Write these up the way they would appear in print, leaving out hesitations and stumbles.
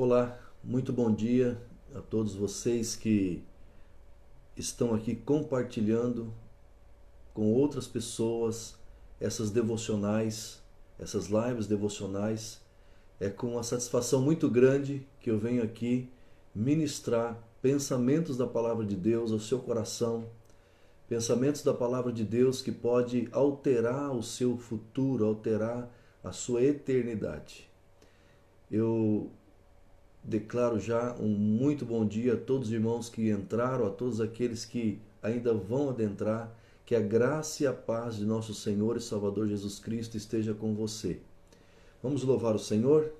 Olá, muito bom dia a todos vocês que estão aqui compartilhando com outras pessoas essas devocionais, essas lives devocionais. É com uma satisfação muito grande que eu venho aqui ministrar pensamentos da palavra de Deus ao seu coração, pensamentos da palavra de Deus que pode alterar o seu futuro, alterar a sua eternidade. Eu declaro já um muito bom dia a todos os irmãos que entraram, a todos aqueles que ainda vão adentrar. Que a graça e a paz de nosso Senhor e Salvador Jesus Cristo esteja com você. Vamos louvar o Senhor?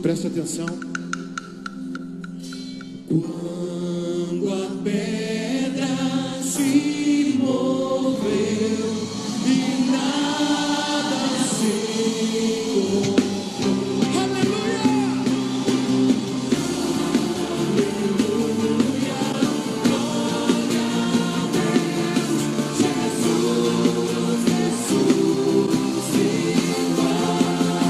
Preste atenção. Quando a pedra se moveu e nada se encontrou. Aleluia! Aleluia! Glória a Deus, Jesus, Jesus, igual.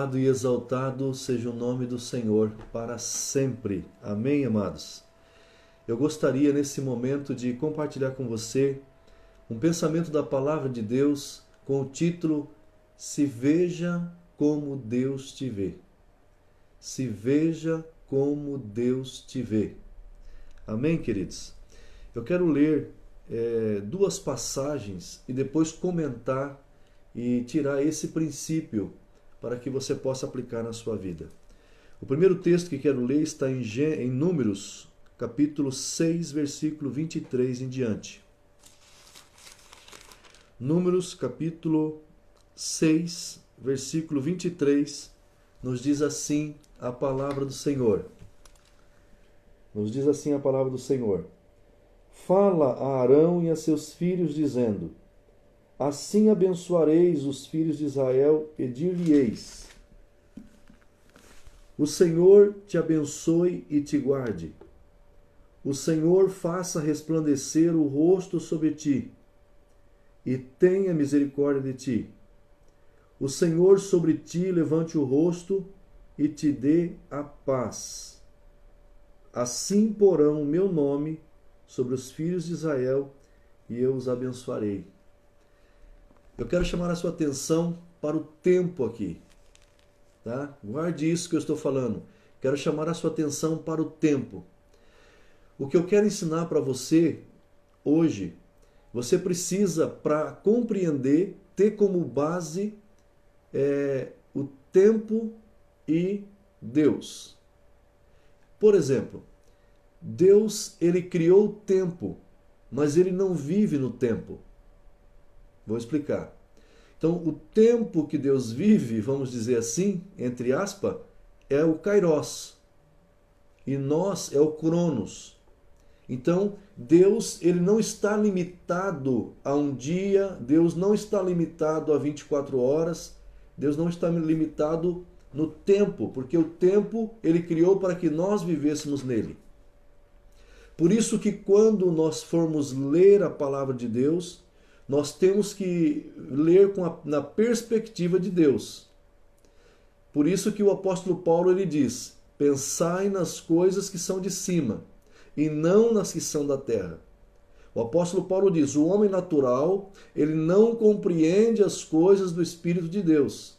Louvado e exaltado seja o nome do Senhor para sempre. Amém, amados? Eu gostaria nesse momento de compartilhar com você um pensamento da palavra de Deus com o título Se Veja Como Deus Te Vê. Se veja como Deus te vê. Amém, queridos? Eu quero ler duas passagens e depois comentar e tirar esse princípio para que você possa aplicar na sua vida. O primeiro texto que quero ler está em Números, capítulo 6, versículo 23 em diante. Números, capítulo 6, versículo 23, nos diz assim a palavra do Senhor. Nos diz assim a palavra do Senhor. Fala a Arão e a seus filhos, dizendo: Assim abençoareis os filhos de Israel e dir-lhe-eis: O Senhor te abençoe e te guarde. O Senhor faça resplandecer o rosto sobre ti e tenha misericórdia de ti. O Senhor sobre ti levante o rosto e te dê a paz. Assim porão o meu nome sobre os filhos de Israel e eu os abençoarei. Eu quero chamar a sua atenção para o tempo aqui. Tá? Guarde isso que eu estou falando. Quero chamar a sua atenção para o tempo. O que eu quero ensinar para você hoje, você precisa, para compreender, ter como base o tempo e Deus. Por exemplo, Deus, ele criou o tempo, mas ele não vive no tempo. Vou explicar. Então, o tempo que Deus vive, vamos dizer assim, entre aspas, é o Kairos. E nós é o Cronos. Então, Deus, ele não está limitado a um dia, Deus não está limitado a 24 horas, Deus não está limitado no tempo, porque o tempo ele criou para que nós vivêssemos nele. Por isso que quando nós formos ler a palavra de Deus, nós temos que ler na perspectiva de Deus. Por isso que o apóstolo Paulo ele diz: pensai nas coisas que são de cima e não nas que são da terra. O apóstolo Paulo diz: o homem natural ele não compreende as coisas do Espírito de Deus,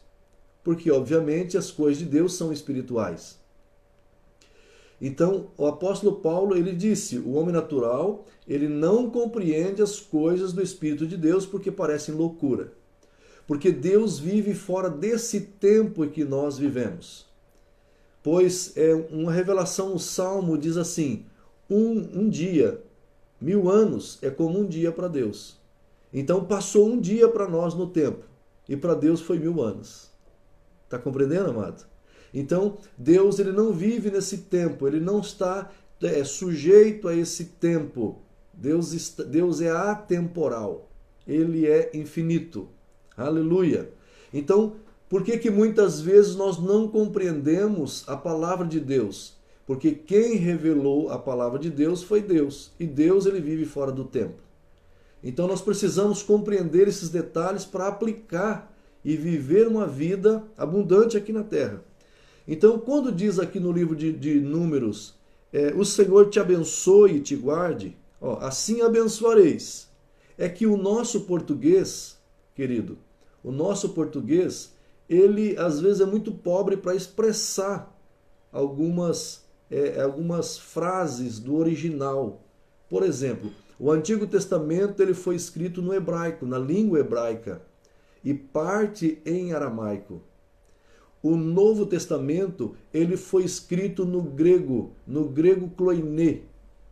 porque obviamente as coisas de Deus são espirituais. Então, o apóstolo Paulo, ele disse, o homem natural, ele não compreende as coisas do Espírito de Deus porque parecem loucura. Porque Deus vive fora desse tempo em que nós vivemos. Pois uma revelação no Salmo diz assim, um dia, 1000 anos é como um dia para Deus. Então, passou um dia para nós no tempo, e para Deus foi 1000 anos. Está compreendendo, amado? Então, Deus ele não vive nesse tempo, ele não está sujeito a esse tempo. Deus é atemporal, ele é infinito. Aleluia! Então, por que muitas vezes nós não compreendemos a palavra de Deus? Porque quem revelou a palavra de Deus foi Deus, e Deus ele vive fora do tempo. Então, nós precisamos compreender esses detalhes para aplicar e viver uma vida abundante aqui na terra. Então, quando diz aqui no livro de Números, o Senhor te abençoe e te guarde, assim abençoareis. É que o nosso português, querido, o nosso português, ele às vezes é muito pobre para expressar algumas frases do original. Por exemplo, o Antigo Testamento ele foi escrito no hebraico, na língua hebraica, e parte em aramaico. O Novo Testamento ele foi escrito no grego koiné,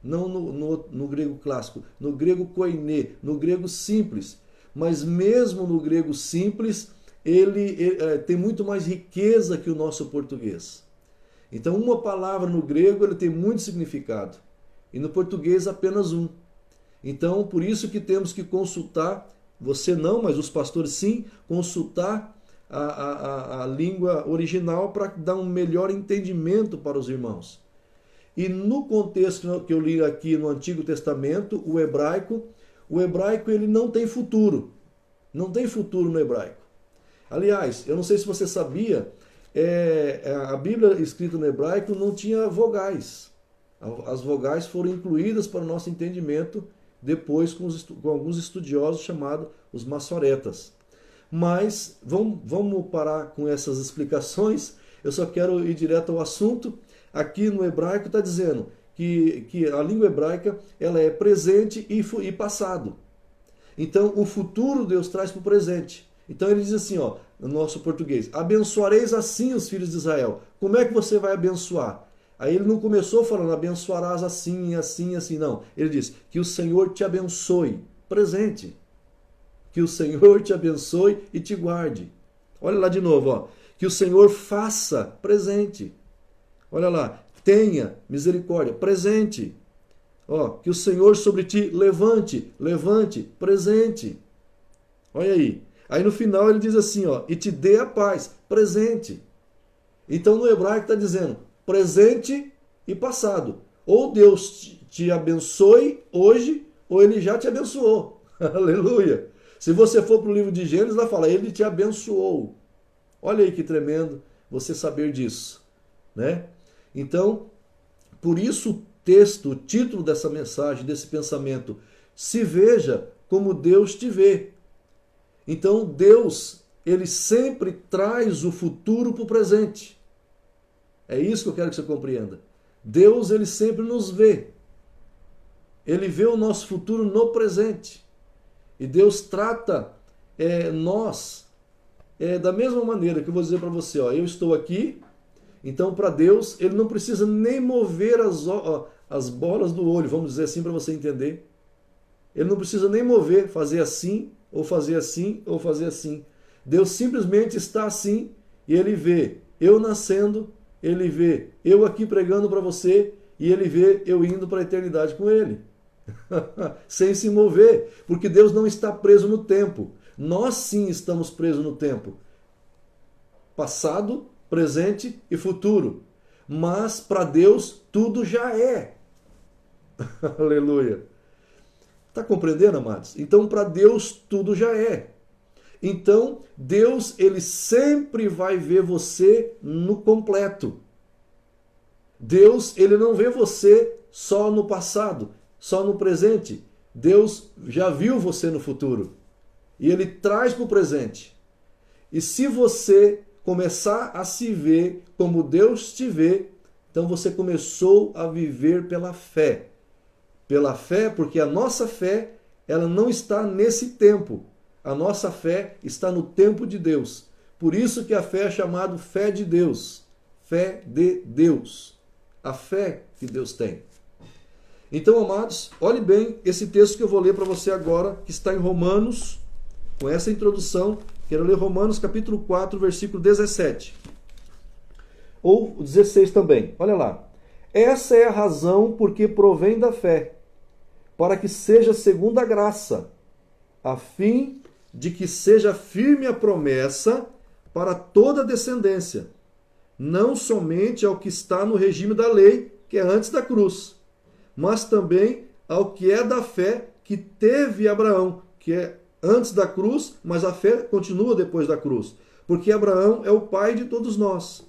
não no grego clássico, no grego koiné, no grego simples. Mas mesmo no grego simples, ele tem muito mais riqueza que o nosso português. Então, uma palavra no grego ele tem muito significado, e no português apenas um. Então, por isso que temos que consultar, você não, mas os pastores sim, consultar a língua original para dar um melhor entendimento para os irmãos. E no contexto que eu li aqui no Antigo Testamento, o hebraico ele não tem futuro. Não tem futuro no hebraico. Aliás, eu não sei se você sabia, a Bíblia escrita no hebraico não tinha vogais. As vogais foram incluídas para o nosso entendimento depois com alguns estudiosos chamados os maçoretas. Mas vamos parar com essas explicações. Eu só quero ir direto ao assunto. Aqui no hebraico está dizendo que a língua hebraica ela é presente e passado. Então o futuro Deus traz para o presente. Então ele diz assim, ó, no nosso português: abençoareis assim os filhos de Israel. Como é que você vai abençoar? Aí ele não começou falando abençoarás assim, assim, assim, não. Ele diz que o Senhor te abençoe, presente. Que o Senhor te abençoe e te guarde. Olha lá de novo, ó. Que o Senhor faça, presente. Olha lá, tenha misericórdia, presente. Ó, que o Senhor sobre ti levante, presente. Olha aí. Aí no final ele diz assim, ó, e te dê a paz, presente. Então no hebraico está dizendo presente e passado. Ou Deus te abençoe hoje, ou ele já te abençoou. Aleluia. Se você for para o livro de Gênesis, lá fala, ele te abençoou. Olha aí que tremendo você saber disso, né? Então, por isso o texto, o título dessa mensagem, desse pensamento, se veja como Deus te vê. Então, Deus, ele sempre traz o futuro para o presente. É isso que eu quero que você compreenda. Deus, ele sempre nos vê. Ele vê o nosso futuro no presente. E Deus trata nós da mesma maneira que eu vou dizer para você, ó, eu estou aqui, então para Deus ele não precisa nem mover as bolas do olho, vamos dizer assim para você entender. Ele não precisa nem mover, fazer assim, ou fazer assim, ou fazer assim. Deus simplesmente está assim e ele vê eu nascendo, ele vê eu aqui pregando para você e ele vê eu indo para a eternidade com ele. Sem se mover, porque Deus não está preso no tempo. Nós sim estamos presos no tempo. Passado, presente e futuro. Mas para Deus tudo já é. Aleluia. Está compreendendo, amados? Então para Deus tudo já é. Então Deus, ele sempre vai ver você no completo. Deus, ele não vê você só no passado, só no presente. Deus já viu você no futuro. E ele traz para o presente. E se você começar a se ver como Deus te vê, então você começou a viver pela fé. Pela fé, porque a nossa fé, ela não está nesse tempo. A nossa fé está no tempo de Deus. Por isso que a fé é chamada fé de Deus. Fé de Deus. A fé que Deus tem. Então, amados, olhe bem esse texto que eu vou ler para você agora, que está em Romanos, com essa introdução. Quero ler Romanos capítulo 4, versículo 17. Ou 16 também. Olha lá. Essa é a razão porque provém da fé, para que seja segundo a graça, a fim de que seja firme a promessa para toda a descendência, não somente ao que está no regime da lei, que é antes da cruz, mas também ao que é da fé que teve Abraão, que é antes da cruz, mas a fé continua depois da cruz. Porque Abraão é o pai de todos nós.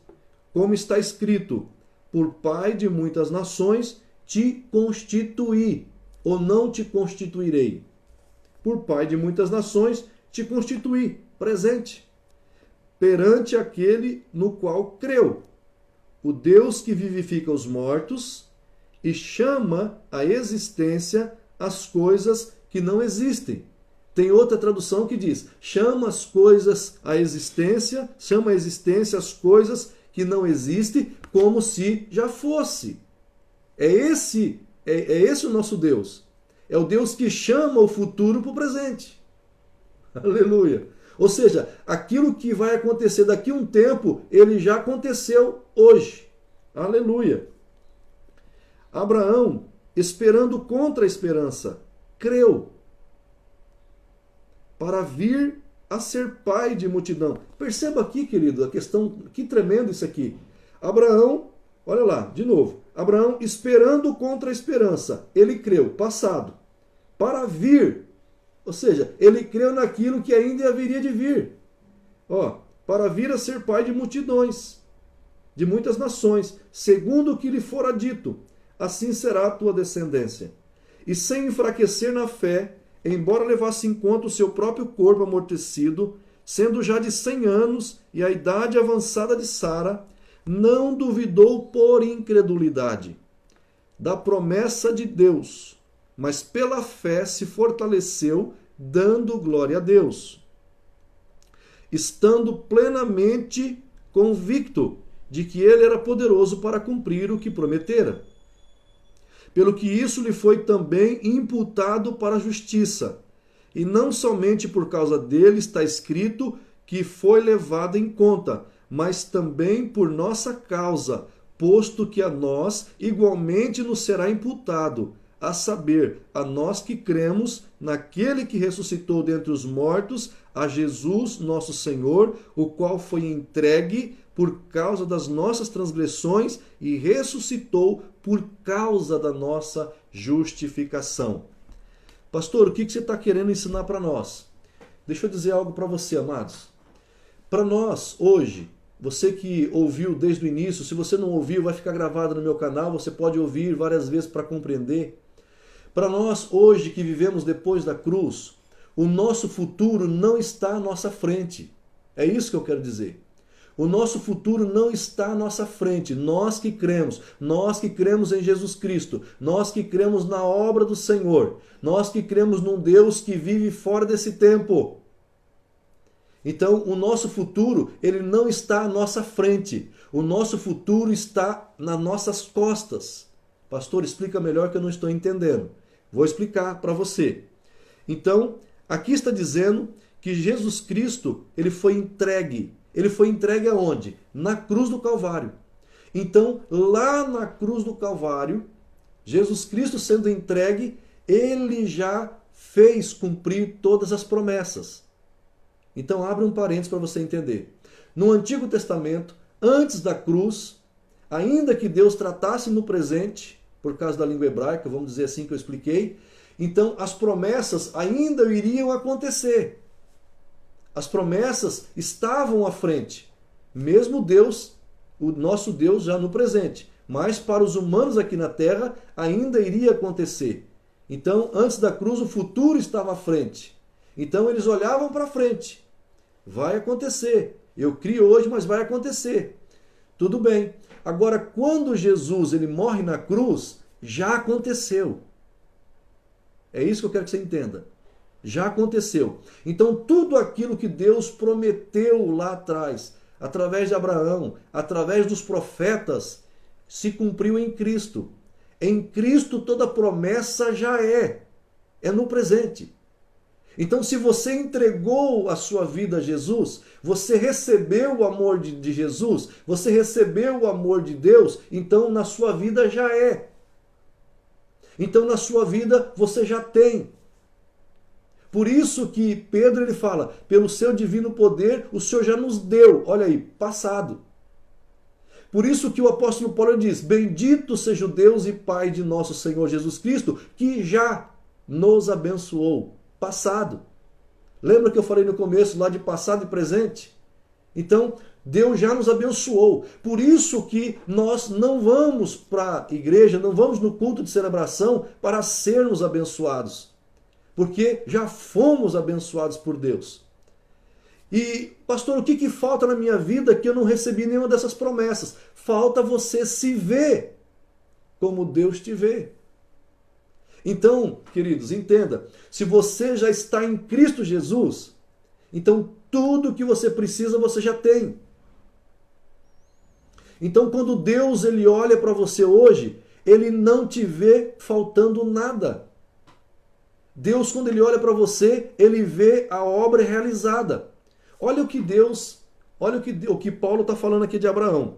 Como está escrito, por pai de muitas nações te constituí, ou não te constituirei. Por pai de muitas nações te constituí, presente, perante aquele no qual creu, o Deus que vivifica os mortos e chama à existência as coisas que não existem. Tem outra tradução que diz, chama as coisas à existência, chama à existência as coisas que não existem, como se já fosse. É esse o nosso Deus. É o Deus que chama o futuro para o presente. Aleluia. Ou seja, aquilo que vai acontecer daqui a um tempo, ele já aconteceu hoje. Aleluia. Abraão, esperando contra a esperança, creu para vir a ser pai de multidão. Perceba aqui, querido, a questão, que tremendo isso aqui. Abraão, olha lá, de novo. Abraão, esperando contra a esperança, ele creu, passado, para vir. Ou seja, ele creu naquilo que ainda haveria de vir. Ó, para vir a ser pai de multidões, de muitas nações, segundo o que lhe fora dito, assim será a tua descendência. E sem enfraquecer na fé, embora levasse em conta o seu próprio corpo amortecido, sendo já de 100 anos e a idade avançada de Sara, não duvidou por incredulidade da promessa de Deus, mas pela fé se fortaleceu, dando glória a Deus, estando plenamente convicto de que ele era poderoso para cumprir o que prometera. Pelo que isso lhe foi também imputado para a justiça. E não somente por causa dele está escrito que foi levado em conta, mas também por nossa causa, posto que a nós igualmente nos será imputado, a saber, a nós que cremos naquele que ressuscitou dentre os mortos, a Jesus nosso Senhor, o qual foi entregue por causa das nossas transgressões e ressuscitou por causa da nossa justificação. Pastor, o que você está querendo ensinar para nós? Deixa eu dizer algo para você, amados. Para nós, hoje, você que ouviu desde o início, se você não ouviu, vai ficar gravado no meu canal, você pode ouvir várias vezes para compreender. Para nós, hoje que vivemos depois da cruz, o nosso futuro não está à nossa frente. É isso que eu quero dizer. O nosso futuro não está à nossa frente. Nós que cremos em Jesus Cristo, nós que cremos na obra do Senhor, nós que cremos num Deus que vive fora desse tempo. Então, o nosso futuro, ele não está à nossa frente. O nosso futuro está nas nossas costas. Pastor, explica melhor que eu não estou entendendo. Vou explicar para você. Então, aqui está dizendo que Jesus Cristo, ele foi entregue. Ele foi entregue aonde? Na cruz do Calvário. Então, lá na cruz do Calvário, Jesus Cristo sendo entregue, ele já fez cumprir todas as promessas. Então, abre um parênteses para você entender. No Antigo Testamento, antes da cruz, ainda que Deus tratasse no presente, por causa da língua hebraica, vamos dizer assim que eu expliquei, então as promessas ainda iriam acontecer. As promessas estavam à frente. Mesmo Deus, o nosso Deus já no presente. Mas para os humanos aqui na terra ainda iria acontecer. Então, antes da cruz, o futuro estava à frente. Então, eles olhavam para frente. Vai acontecer. Eu crio hoje, mas vai acontecer. Tudo bem. Agora, quando Jesus ele morre na cruz, já aconteceu. É isso que eu quero que você entenda. Já aconteceu. Então, tudo aquilo que Deus prometeu lá atrás, através de Abraão, através dos profetas, se cumpriu em Cristo. Em Cristo toda promessa já é no presente. Então, se você entregou a sua vida a Jesus, você recebeu o amor de Jesus, você recebeu o amor de Deus, então na sua vida já é. Então na sua vida você já tem. Por isso que Pedro ele fala, pelo seu divino poder o Senhor já nos deu, olha aí, passado. Por isso que o apóstolo Paulo diz, bendito seja o Deus e Pai de nosso Senhor Jesus Cristo, que já nos abençoou. Passado. Lembra que eu falei no começo lá de passado e presente? Então, Deus já nos abençoou. Por isso que nós não vamos para a igreja, não vamos no culto de celebração para sermos abençoados. Porque já fomos abençoados por Deus. E, pastor, o que falta na minha vida que eu não recebi nenhuma dessas promessas? Falta você se ver como Deus te vê. Então, queridos, entenda, se você já está em Cristo Jesus, então tudo o que você precisa você já tem. Então, quando Deus ele olha para você hoje, ele não te vê faltando nada. Deus, quando ele olha para você, ele vê a obra realizada. Olha o que Deus, olha o que Paulo está falando aqui de Abraão.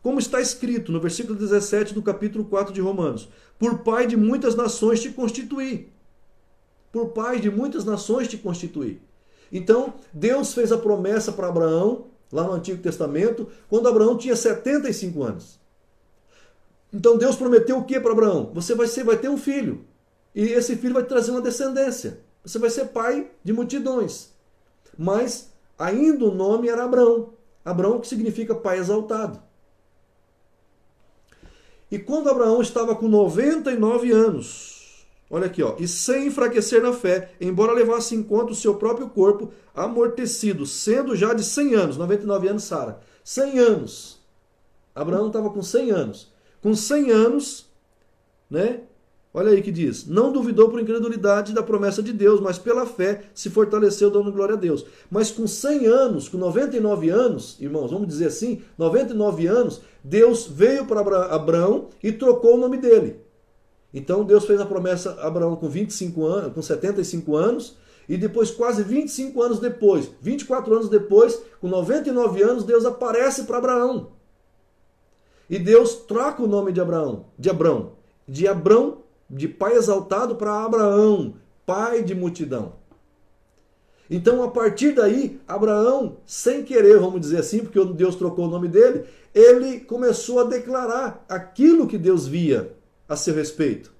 Como está escrito no versículo 17 do capítulo 4 de Romanos, por pai de muitas nações te constituí. Por pai de muitas nações te constituí. Então, Deus fez a promessa para Abraão, lá no Antigo Testamento, quando Abraão tinha 75 anos. Então, Deus prometeu o que para Abraão? Você vai ter um filho. E esse filho vai trazer uma descendência. Você vai ser pai de multidões. Mas ainda o nome era Abrão. Abrão, que significa pai exaltado. E quando Abraão estava com 99 anos, olha aqui, ó, e sem enfraquecer na fé, embora levasse em conta o seu próprio corpo amortecido, sendo já de 100 anos, 99 anos Sara, 100 anos. Abraão estava com 100 anos. Com 100 anos, né? Olha aí que diz, não duvidou por incredulidade da promessa de Deus, mas pela fé se fortaleceu dando glória a Deus. Mas com 100 anos, com 99 anos, irmãos, vamos dizer assim, 99 anos, Deus veio para Abraão e trocou o nome dele. Então Deus fez a promessa a Abraão com 25 anos, com 75 anos, e depois quase 25 anos depois, 24 anos depois, com 99 anos, Deus aparece para Abraão. E Deus troca o nome de Abraão, de pai exaltado para Abraão, pai de multidão. Então, a partir daí, Abraão, sem querer, vamos dizer assim, porque Deus trocou o nome dele, ele começou a declarar aquilo que Deus via a seu respeito.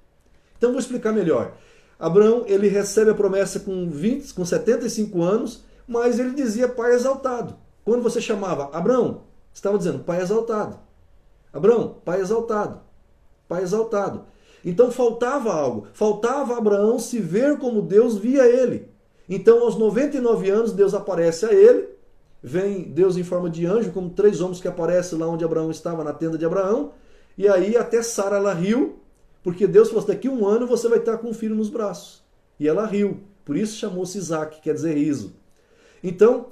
Então, vou explicar melhor. Abraão, ele recebe a promessa com 75 anos, mas ele dizia pai exaltado. Quando você chamava Abraão, estava dizendo pai exaltado. Abraão, pai exaltado. Pai exaltado. Então faltava algo. Faltava Abraão se ver como Deus via ele. Então, aos 99 anos, Deus aparece a ele. Vem Deus em forma de anjo, como 3 homens que aparecem lá onde Abraão estava, na tenda de Abraão. E aí até Sara, ela riu, porque Deus falou assim, daqui a 1 ano você vai estar com um filho nos braços. E ela riu. Por isso chamou-se Isaac, quer dizer riso. Então,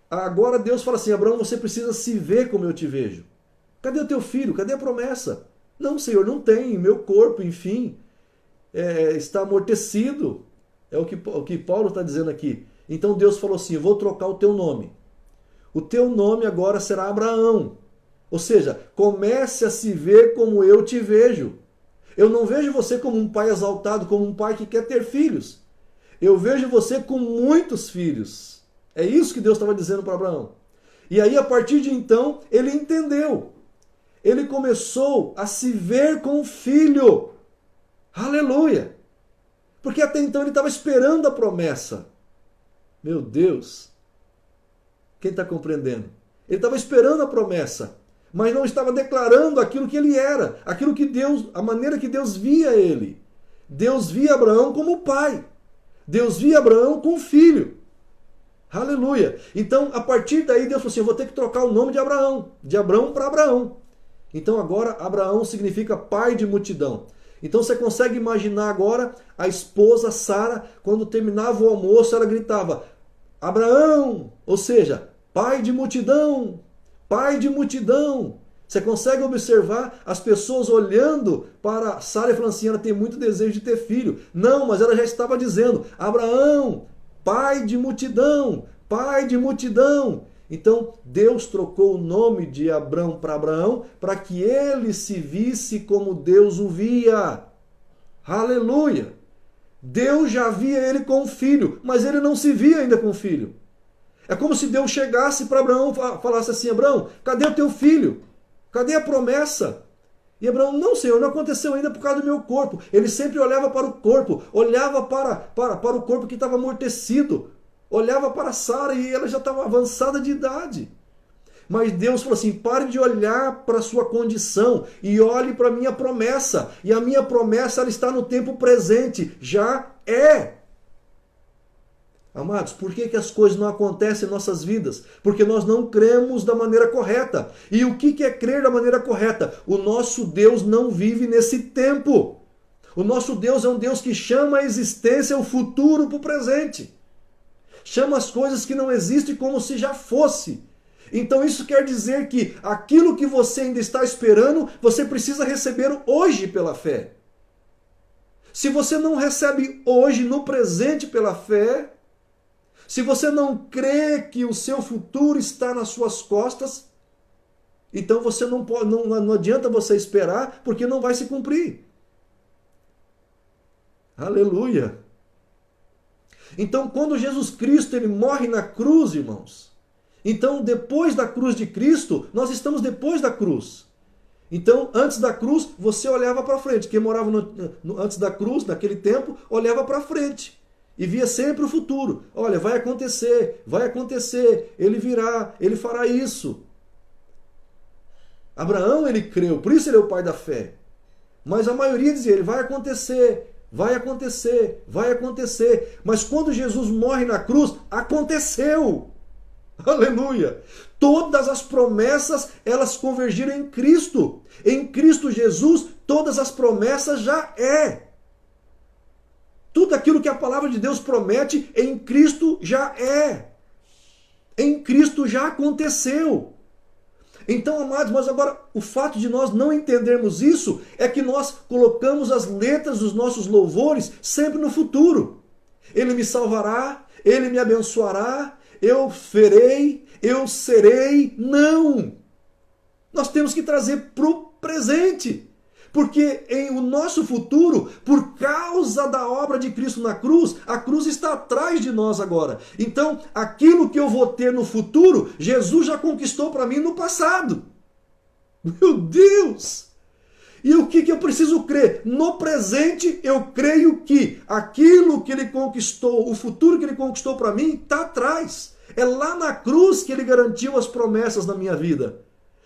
agora Deus fala assim, Abraão, você precisa se ver como eu te vejo. Cadê o teu filho? Cadê a promessa? Não, Senhor, não tem. Meu corpo, enfim, está amortecido. É o que Paulo está dizendo aqui. Então Deus falou assim, eu vou trocar o teu nome. O teu nome agora será Abraão. Ou seja, comece a se ver como eu te vejo. Eu não vejo você como um pai exaltado, como um pai que quer ter filhos. Eu vejo você com muitos filhos. É isso que Deus estava dizendo para Abraão. E aí, a partir de então, ele entendeu. Ele começou a se ver com filho. Aleluia! Porque até então ele estava esperando a promessa. Meu Deus! Quem está compreendendo? Ele estava esperando a promessa, mas não estava declarando aquilo que ele era, aquilo que Deus, a maneira que Deus via ele. Deus via Abraão como pai. Deus via Abraão como filho. Aleluia! Então, a partir daí, Deus falou assim, eu vou ter que trocar o nome de Abraão para Abraão. Então agora Abraão significa pai de multidão. Então você consegue imaginar agora a esposa Sara, quando terminava o almoço, ela gritava, Abraão, ou seja, pai de multidão, pai de multidão. Você consegue observar as pessoas olhando para Sara e falando assim, ela tem muito desejo de ter filho. Não, mas ela já estava dizendo, Abraão, pai de multidão, pai de multidão. Então, Deus trocou o nome de Abrão para Abraão para que ele se visse como Deus o via. Aleluia! Deus já via ele com filho, mas ele não se via ainda com filho. É como se Deus chegasse para Abraão e falasse assim, Abraão, cadê o teu filho? Cadê a promessa? E Abraão, não, Senhor, não aconteceu ainda por causa do meu corpo. Ele sempre olhava para o corpo, olhava para o corpo que estava amortecido. Olhava para Sara e ela já estava avançada de idade. Mas Deus falou assim, pare de olhar para a sua condição e olhe para a minha promessa. E a minha promessa ela está no tempo presente, já é. Amados, por que as coisas não acontecem em nossas vidas? Porque nós não cremos da maneira correta. E o que é crer da maneira correta? O nosso Deus não vive nesse tempo. O nosso Deus é um Deus que chama a existência, o futuro para o presente. Chama as coisas que não existem como se já fosse. Então isso quer dizer que aquilo que você ainda está esperando, você precisa receber hoje pela fé. Se você não recebe hoje, no presente, pela fé, se você não crê que o seu futuro está nas suas costas, então você não adianta você esperar, porque não vai se cumprir. Aleluia! Então, quando Jesus Cristo ele morre na cruz, irmãos, então depois da cruz de Cristo, nós estamos depois da cruz. Então, antes da cruz, você olhava para frente. Quem morava antes da cruz, naquele tempo, olhava para frente. E via sempre o futuro. Olha, vai acontecer, ele virá, ele fará isso. Abraão, ele creu, por isso ele é o pai da fé. Mas a maioria dizia, ele vai acontecer. Mas quando Jesus morre na cruz, aconteceu. Aleluia! Todas as promessas, elas convergiram em Cristo. Em Cristo Jesus, todas as promessas já é. Tudo aquilo que a palavra de Deus promete, em Cristo já é. Em Cristo já aconteceu. Então, amados, mas agora o fato de nós não entendermos isso é que nós colocamos as letras dos nossos louvores sempre no futuro. Ele me salvará, ele me abençoará, eu ferei, eu serei. Não! Nós temos que trazer para o presente. Porque em o nosso futuro, por causa da obra de Cristo na cruz, a cruz está atrás de nós agora. Então, aquilo que eu vou ter no futuro, Jesus já conquistou para mim no passado. Meu Deus! E o que eu preciso crer? No presente, eu creio que aquilo que ele conquistou, o futuro que ele conquistou para mim, está atrás. É lá na cruz que ele garantiu as promessas na minha vida.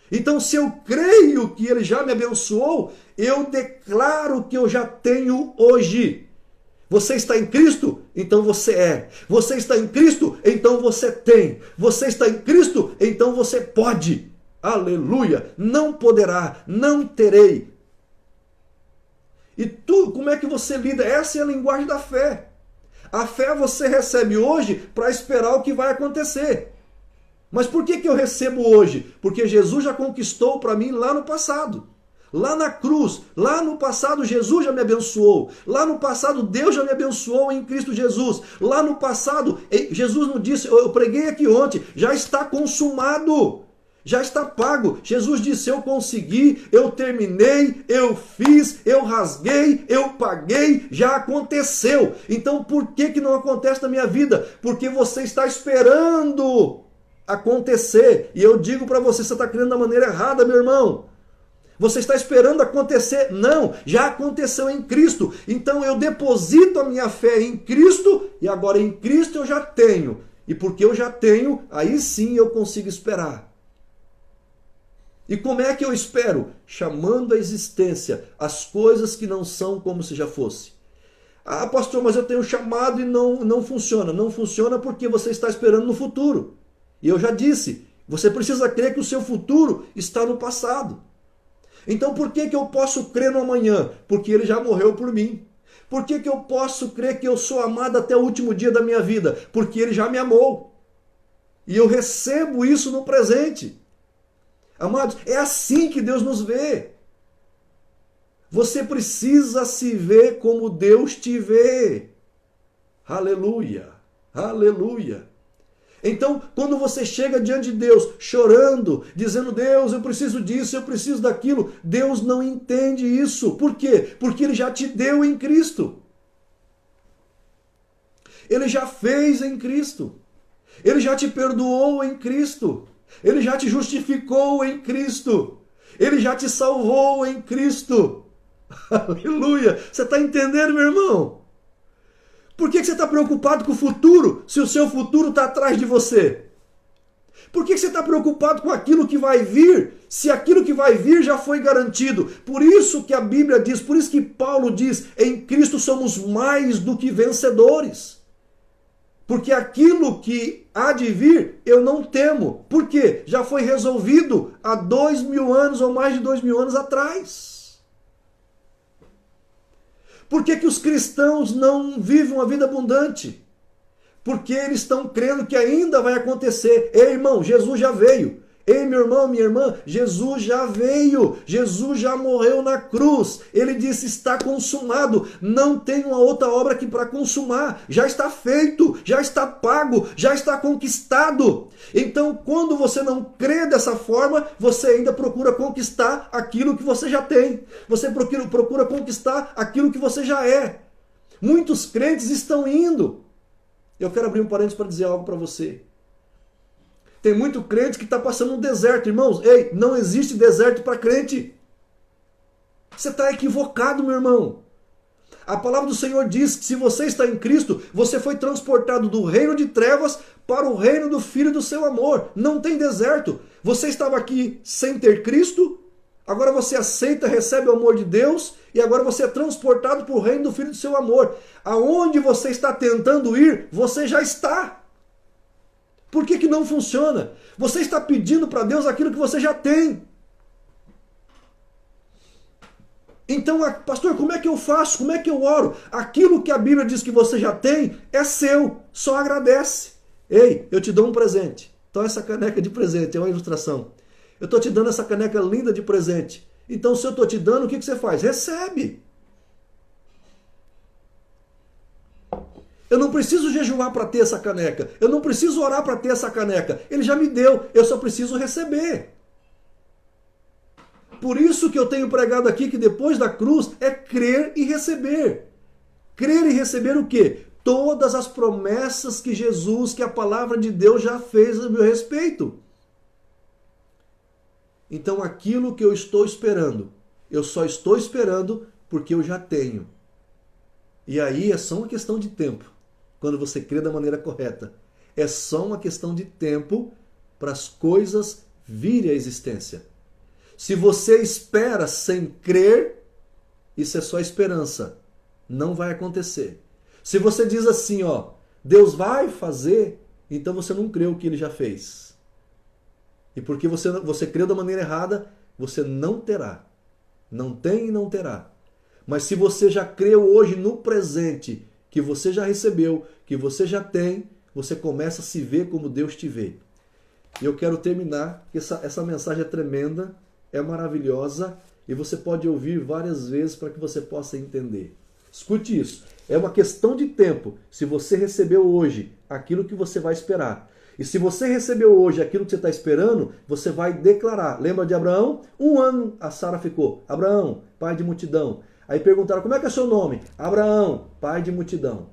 Então, se eu creio que ele já me abençoou, eu declaro que eu já tenho hoje. Você está em Cristo? Então você é. Você está em Cristo? Então você tem. Você está em Cristo? Então você pode. Aleluia! Não poderá, não terei. E tu, como é que você lida? Essa é a linguagem da fé. A fé você recebe hoje para esperar o que vai acontecer. Mas por que eu recebo hoje? Porque Jesus já conquistou para mim lá no passado. Lá na cruz, lá no passado Jesus já me abençoou. Lá no passado Deus já me abençoou em Cristo Jesus. Lá no passado, Jesus não disse, eu preguei aqui ontem, já está consumado. Já está pago. Jesus disse, eu consegui, eu terminei, eu fiz, eu rasguei, eu paguei, já aconteceu. Então por que não acontece na minha vida? Porque você está esperando acontecer. E eu digo para você, você está crendo da maneira errada, meu irmão. Você está esperando acontecer? Não, já aconteceu em Cristo. Então eu deposito a minha fé em Cristo e agora em Cristo eu já tenho. E porque eu já tenho, aí sim eu consigo esperar. E como é que eu espero? Chamando à existência as coisas que não são como se já fosse. Ah, pastor, mas eu tenho chamado e não funciona. Não funciona porque você está esperando no futuro. E eu já disse, você precisa crer que o seu futuro está no passado. Então por que eu posso crer no amanhã? Porque ele já morreu por mim. Por que eu posso crer que eu sou amado até o último dia da minha vida? Porque ele já me amou. E eu recebo isso no presente. Amados, é assim que Deus nos vê. Você precisa se ver como Deus te vê. Aleluia, aleluia. Então, quando você chega diante de Deus chorando, dizendo, Deus, eu preciso disso, eu preciso daquilo, Deus não entende isso. Por quê? Porque Ele já te deu em Cristo. Ele já fez em Cristo. Ele já te perdoou em Cristo. Ele já te justificou em Cristo. Ele já te salvou em Cristo. Aleluia! Você está entendendo, meu irmão? Por que você está preocupado com o futuro, se o seu futuro está atrás de você? Por que você está preocupado com aquilo que vai vir, se aquilo que vai vir já foi garantido? Por isso que a Bíblia diz, por isso que Paulo diz, em Cristo somos mais do que vencedores. Porque aquilo que há de vir, eu não temo. Por quê? Já foi resolvido há 2000 anos ou mais de 2000 anos atrás. Por que os cristãos não vivem uma vida abundante? Porque eles estão crendo que ainda vai acontecer. Ei, irmão, Jesus já veio. Ei, meu irmão, minha irmã, Jesus já veio. Jesus já morreu na cruz. Ele disse, está consumado. Não tem uma outra obra aqui para consumar. Já está feito, já está pago, já está conquistado. Então, quando você não crê dessa forma, você ainda procura conquistar aquilo que você já tem. Você procura conquistar aquilo que você já é. Muitos crentes estão indo. Eu quero abrir um parênteses para dizer algo para você. Tem muito crente que está passando um deserto. Irmãos, ei, não existe deserto para crente. Você está equivocado, meu irmão. A palavra do Senhor diz que se você está em Cristo, você foi transportado do reino de trevas para o reino do Filho do seu amor. Não tem deserto. Você estava aqui sem ter Cristo, agora você aceita, recebe o amor de Deus e agora você é transportado para o reino do Filho do seu amor. Aonde você está tentando ir, você já está. Por que que não funciona? Você está pedindo para Deus aquilo que você já tem. Então, pastor, como é que eu faço? Como é que eu oro? Aquilo que a Bíblia diz que você já tem é seu. Só agradece. Ei, eu te dou um presente. Então essa caneca de presente é uma ilustração. Eu estou te dando essa caneca linda de presente. Então se eu estou te dando, o que você faz? Recebe. Eu não preciso jejuar para ter essa caneca. Eu não preciso orar para ter essa caneca. Ele já me deu. Eu só preciso receber. Por isso que eu tenho pregado aqui que depois da cruz é crer e receber. Crer e receber o quê? Todas as promessas que Jesus, que a palavra de Deus já fez a meu respeito. Então aquilo que eu estou esperando, eu só estou esperando porque eu já tenho. E aí é só uma questão de tempo, quando você crê da maneira correta. É só uma questão de tempo para as coisas virem à existência. Se você espera sem crer, isso é só esperança. Não vai acontecer. Se você diz assim, ó, Deus vai fazer, então você não creu o que Ele já fez. E porque você creu da maneira errada, você não terá. Não tem e não terá. Mas se você já creu hoje no presente, que você já recebeu, que você já tem, você começa a se ver como Deus te vê. E eu quero terminar, que essa mensagem é tremenda, é maravilhosa e você pode ouvir várias vezes para que você possa entender. Escute isso. É uma questão de tempo. Se você recebeu hoje aquilo que você vai esperar. E se você recebeu hoje aquilo que você está esperando, você vai declarar. Lembra de Abraão? 1 ano a Sara ficou. Abraão, pai de multidão. Aí perguntaram, como é que é seu nome? Abraão, pai de multidão.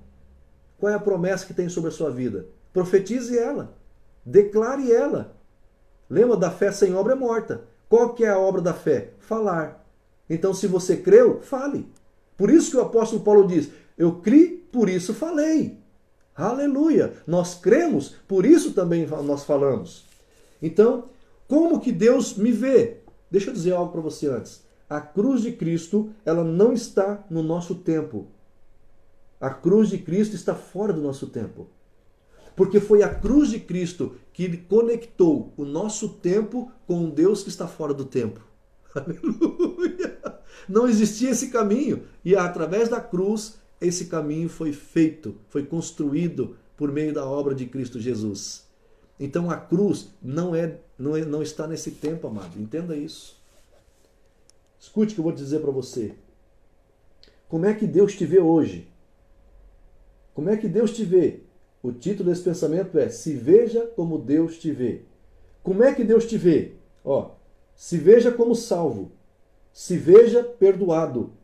Qual é a promessa que tem sobre a sua vida? Profetize ela. Declare ela. Lembra, da fé sem obra é morta. Qual que é a obra da fé? Falar. Então, se você creu, fale. Por isso que o apóstolo Paulo diz, eu criei, por isso falei. Aleluia! Nós cremos, por isso também nós falamos. Então, como que Deus me vê? Deixa eu dizer algo para você antes. A cruz de Cristo, ela não está no nosso tempo. A cruz de Cristo está fora do nosso tempo. Porque foi a cruz de Cristo que conectou o nosso tempo com um Deus que está fora do tempo. Aleluia! Não existia esse caminho. E através da cruz, esse caminho foi feito, foi construído por meio da obra de Cristo Jesus. Então a cruz não está nesse tempo, amado. Entenda isso. Escute o que eu vou dizer para você. Como é que Deus te vê hoje? Como é que Deus te vê? O título desse pensamento é Se Veja Como Deus Te Vê. Como é que Deus te vê? Se veja como salvo. Se veja perdoado.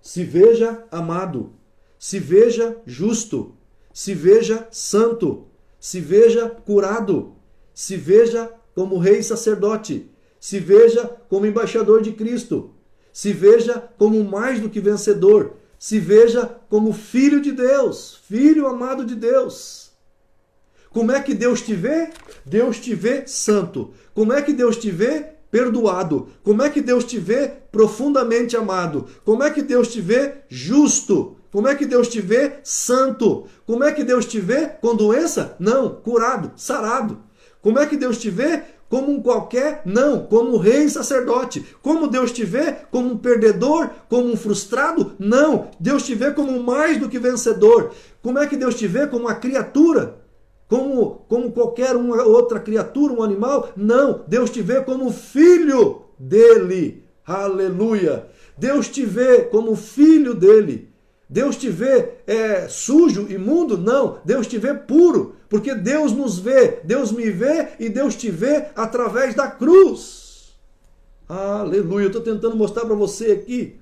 Se veja amado. Se veja justo. Se veja santo. Se veja curado. Se veja como rei e sacerdote. Se veja como embaixador de Cristo. Se veja como mais do que vencedor. Se veja como filho de Deus. Filho amado de Deus. Como é que Deus te vê? Deus te vê santo. Como é que Deus te vê? Perdoado. Como é que Deus te vê? Profundamente amado. Como é que Deus te vê? Justo. Como é que Deus te vê? Santo. Como é que Deus te vê? Com doença? Não. Curado. Sarado. Como é que Deus te vê? Como um qualquer? Não. Como um rei e sacerdote. Como Deus te vê? Como um perdedor? Como um frustrado? Não. Deus te vê como mais do que vencedor. Como é que Deus te vê? Como uma criatura? Como qualquer uma outra criatura, um animal? Não. Deus te vê como filho dele. Aleluia. Deus te vê como filho dele. Deus te vê sujo, imundo? Não. Deus te vê puro. Porque Deus nos vê. Deus me vê e Deus te vê através da cruz. Aleluia. Eu estou tentando mostrar para você aqui.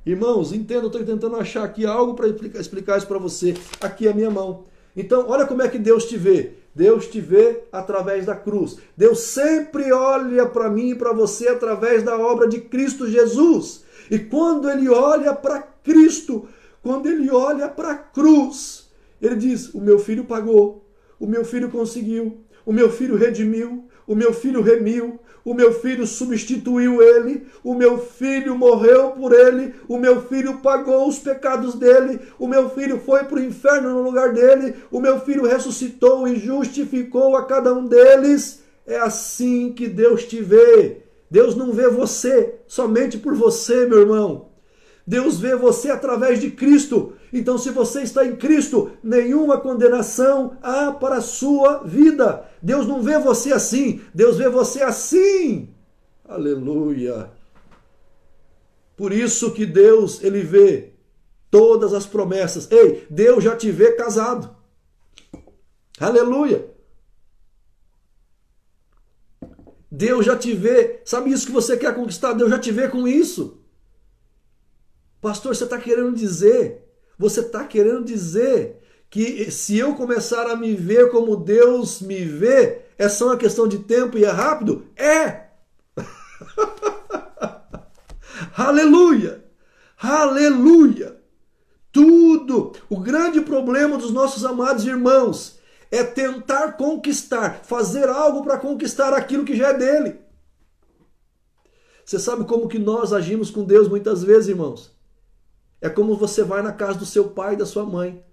Irmãos, entenda, eu estou tentando achar aqui algo para explicar isso para você. Aqui é a minha mão. Então, olha como é que Deus te vê. Deus te vê através da cruz. Deus sempre olha para mim e para você através da obra de Cristo Jesus. E quando Ele olha para Cristo, quando ele olha para a cruz, ele diz: o meu filho pagou, o meu filho conseguiu, o meu filho redimiu, o meu filho remiu, o meu filho substituiu ele, o meu filho morreu por ele, o meu filho pagou os pecados dele, o meu filho foi para o inferno no lugar dele, o meu filho ressuscitou e justificou a cada um deles. É assim que Deus te vê. Deus não vê você somente por você, meu irmão. Deus vê você através de Cristo. Então, se você está em Cristo, nenhuma condenação há para a sua vida. Deus não vê você assim, Deus vê você assim. Aleluia. Por isso que Deus, ele vê todas as promessas. Ei, Deus já te vê casado. Aleluia. Deus já te vê. Sabe isso que você quer conquistar? Deus já te vê com isso. Pastor, você está querendo dizer que se eu começar a me ver como Deus me vê, é só uma questão de tempo e é rápido? É! Aleluia! Aleluia! Tudo! O grande problema dos nossos amados irmãos é tentar conquistar, fazer algo para conquistar aquilo que já é dele. Você sabe como que nós agimos com Deus muitas vezes, irmãos? É como você vai na casa do seu pai e da sua mãe.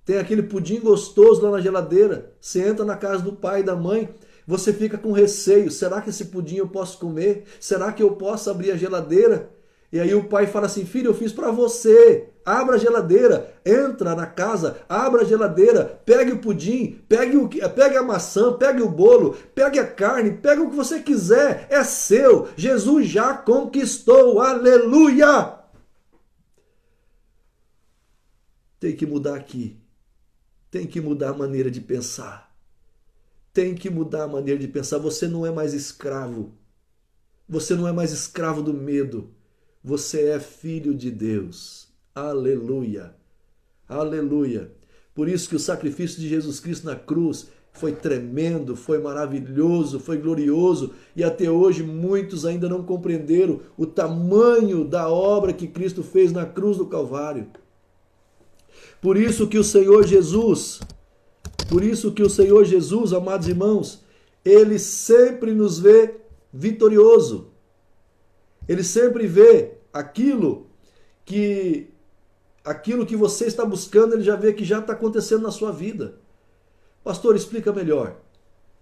Tem aquele pudim gostoso lá na geladeira. Você entra na casa do pai e da mãe, você fica com receio. Será que esse pudim eu posso comer? Será que eu posso abrir a geladeira? E aí o pai fala assim: filho, eu fiz para você. Abra a geladeira, entra na casa, abra a geladeira, pegue o pudim, pegue a maçã, pegue o bolo, pegue a carne, pegue o que você quiser. É seu. Jesus já conquistou. Aleluia! Tem que mudar aqui. Tem que mudar a maneira de pensar. Tem que mudar a maneira de pensar. Você não é mais escravo. Você não é mais escravo do medo. Você é filho de Deus. Aleluia. Aleluia. Por isso que o sacrifício de Jesus Cristo na cruz foi tremendo, foi maravilhoso, foi glorioso. E até hoje muitos ainda não compreenderam o tamanho da obra que Cristo fez na cruz do Calvário. Por isso que o Senhor Jesus, amados irmãos, ele sempre nos vê vitorioso. Ele sempre vê aquilo que você está buscando, ele já vê que já está acontecendo na sua vida. Pastor, explica melhor.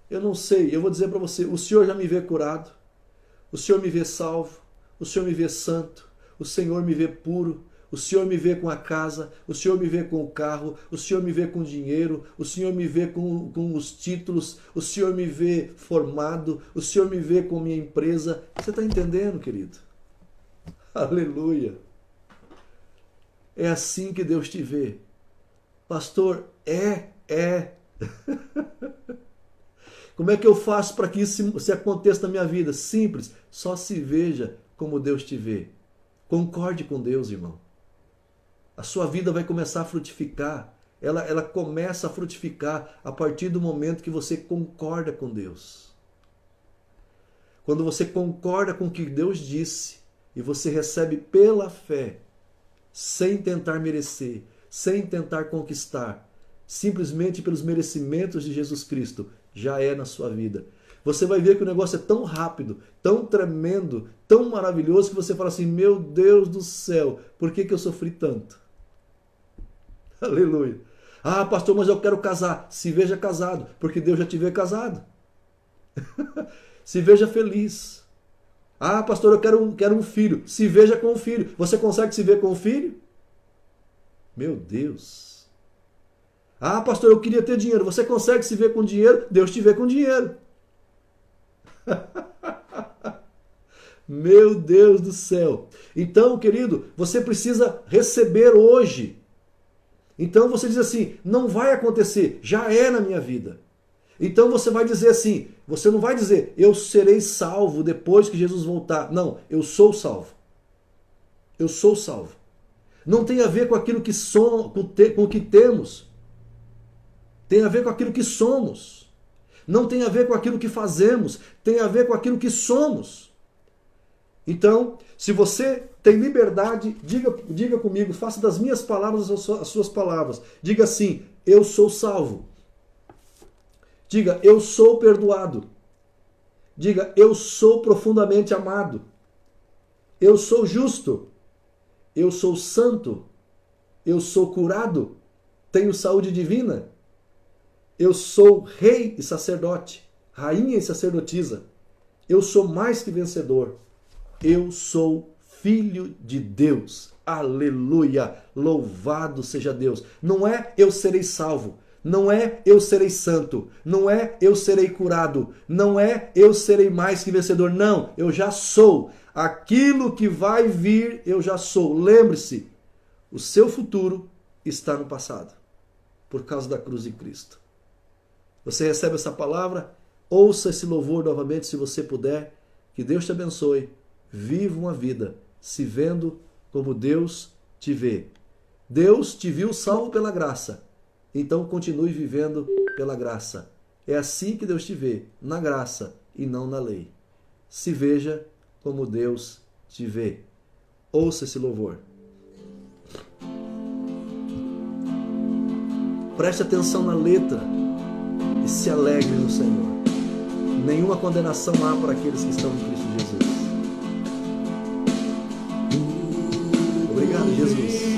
Eu não sei, eu vou dizer para você, o Senhor já me vê curado, o Senhor me vê salvo, o Senhor me vê santo, o Senhor me vê puro, o Senhor me vê com a casa, o Senhor me vê com o carro, o Senhor me vê com o dinheiro, o Senhor me vê com os títulos, o Senhor me vê formado, o Senhor me vê com minha empresa. Você está entendendo, querido? Aleluia! É assim que Deus te vê. Pastor, Como é que eu faço para que isso se aconteça na minha vida? Simples, só se veja como Deus te vê. Concorde com Deus, irmão. A sua vida vai começar a frutificar. Ela começa a frutificar a partir do momento que você concorda com Deus. Quando você concorda com o que Deus disse e você recebe pela fé, sem tentar merecer, sem tentar conquistar, simplesmente pelos merecimentos de Jesus Cristo, já é na sua vida. Você vai ver que o negócio é tão rápido, tão tremendo, tão maravilhoso, que você fala assim: meu Deus do céu, por que eu sofri tanto? Aleluia. Ah, pastor, mas eu quero casar. Se veja casado, porque Deus já te vê casado. Se veja feliz. Ah, pastor, eu quero um filho. Se veja com o filho. Você consegue se ver com o filho? Meu Deus. Ah, pastor, eu queria ter dinheiro. Você consegue se ver com dinheiro? Deus te vê com dinheiro. Meu Deus do céu. Então, querido, você precisa receber hoje. Então você diz assim: não vai acontecer, já é na minha vida. Então você vai dizer assim, você não vai dizer: eu serei salvo depois que Jesus voltar. Não, eu sou salvo. Eu sou salvo. Não tem a ver com aquilo que somos, com o que temos. Tem a ver com aquilo que somos. Não tem a ver com aquilo que fazemos, tem a ver com aquilo que somos. Então, se você tem liberdade, diga comigo, faça das minhas palavras as suas palavras. Diga assim, eu sou salvo. Diga, eu sou perdoado. Diga, eu sou profundamente amado. Eu sou justo. Eu sou santo. Eu sou curado. Tenho saúde divina. Eu sou rei e sacerdote, rainha e sacerdotisa. Eu sou mais que vencedor. Eu sou filho de Deus. Aleluia! Louvado seja Deus. Não é eu serei salvo. Não é eu serei santo. Não é eu serei curado. Não é eu serei mais que vencedor. Não, eu já sou. Aquilo que vai vir, eu já sou. Lembre-se, o seu futuro está no passado, por causa da cruz de Cristo. Você recebe essa palavra? Ouça esse louvor novamente se você puder. Que Deus te abençoe. Viva uma vida se vendo como Deus te vê. Deus te viu salvo pela graça. Então continue vivendo pela graça. É assim que Deus te vê, na graça e não na lei. Se veja como Deus te vê. Ouça esse louvor. Preste atenção na letra e se alegre no Senhor. Nenhuma condenação há para aqueles que estão em Cristo Jesus. Obrigado, Jesus.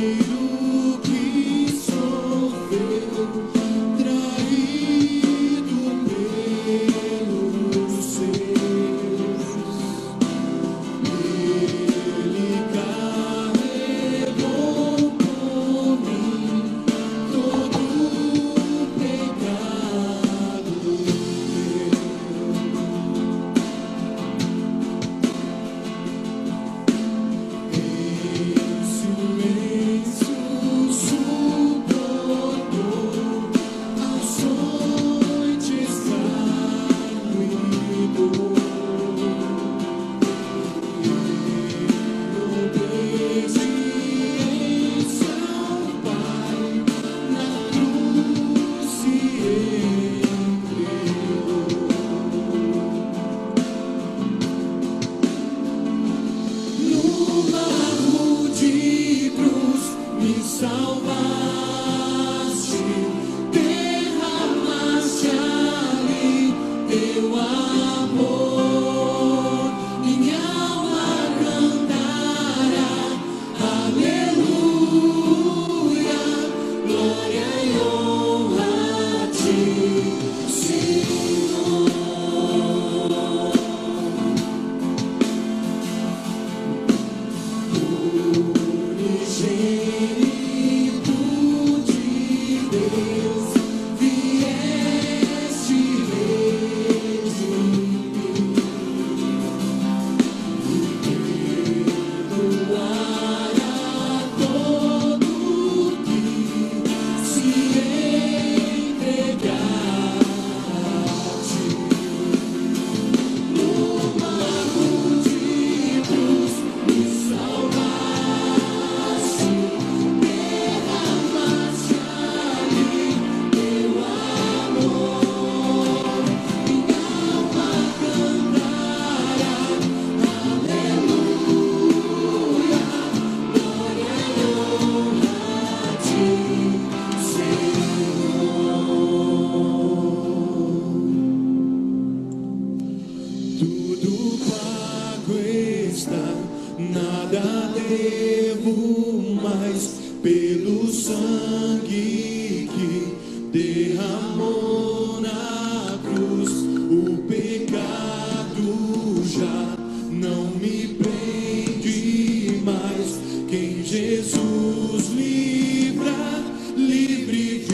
nada devo mais pelo sangue que derramou na cruz. O pecado já não me prende mais. Quem Jesus livra, livre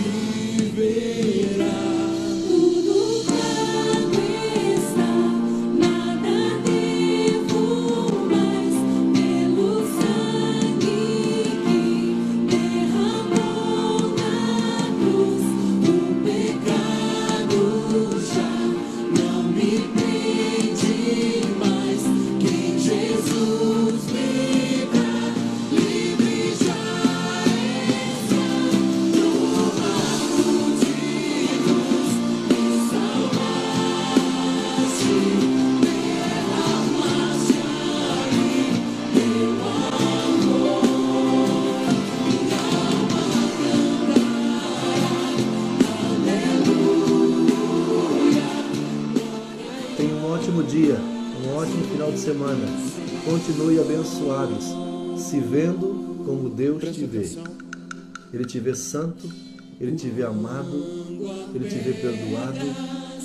viverá. Tudo pago está, nada devo mais, pelo sangue que derramou na cruz. O pecado ótimo final de semana. Continue abençoados, se vendo como Deus te vê. Ele te vê santo, Ele te vê amado, Ele te vê perdoado,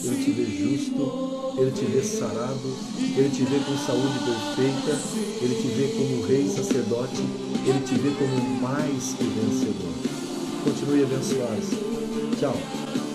Ele te vê justo, Ele te vê sarado, Ele te vê com saúde perfeita, Ele te vê como rei sacerdote, Ele te vê como mais que vencedor. Continue abençoados. Tchau.